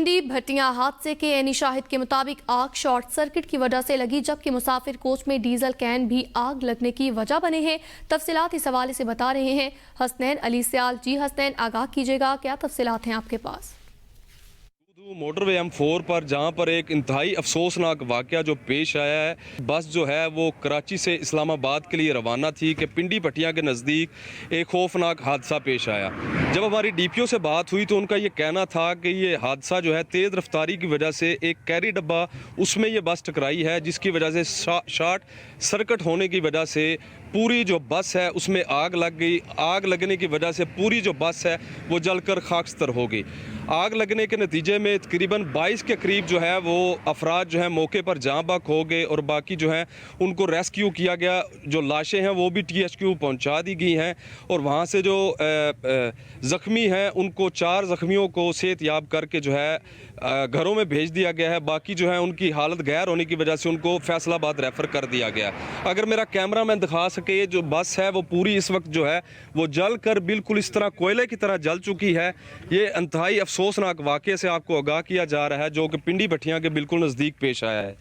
पिंडी भट्टियां हादसे के एनी शाहिद के मुताबिक आग शॉर्ट सर्किट की वजह से लगी, जबकि मुसाफिर कोच में डीजल कैन भी आग लगने की वजह बने हैं। तफसीलात इस हवाले से बता रहे हैं हसनैन अली सियाल। जी हसनैन, आगाह कीजिएगा, क्या तफसीलात हैं आपके पास? मोटरवे M4 पर जहां पर एक इंतहाई अफसोसनाक वाक़या जो पेश आया है, बस जो है वो कराची से इस्लामाबाद के लिए रवाना थी कि पिंडी भट्टियां के नज़दीक एक खौफनाक हादसा पेश आया। जब हमारी DPO से बात हुई तो उनका ये कहना था कि ये हादसा जो है तेज़ रफ्तारी की वजह से एक कैरी डब्बा उसमें ये बस टकराई है, जिसकी वजह से शॉर्ट सर्किट होने की वजह से पूरी जो बस है उसमें आग लग गई। आग लगने की वजह से पूरी जो बस है वो जलकर खाकस्तर हो गई। आग लगने के नतीजे में तकरीबन 22 के करीब जो है वो अफराद जो है मौके पर जाँ बहक हो गए और बाकी जो है उनको रेस्क्यू किया गया। जो लाशें हैं वो भी THQ पहुंचा दी गई हैं और वहाँ से जो ज़ख्मी हैं उनको 4 ज़ख्मियों को सेहतयाब करके जो है घरों में भेज दिया गया है। बाकी जो है उनकी हालत गैर होने की वजह से उनको फैसलाबाद रेफ़र कर दिया गया। अगर मेरा कैमरा मैन दिखा सके, जो बस है वो पूरी इस वक्त जो है वो जल कर बिल्कुल इस तरह कोयले की तरह जल चुकी है। ये इंतहाई अफसोसनाक वाक़े से आपको आगाह किया जा रहा है जो कि पिंडी भट्टियां के बिल्कुल नज़दीक पेश आया है।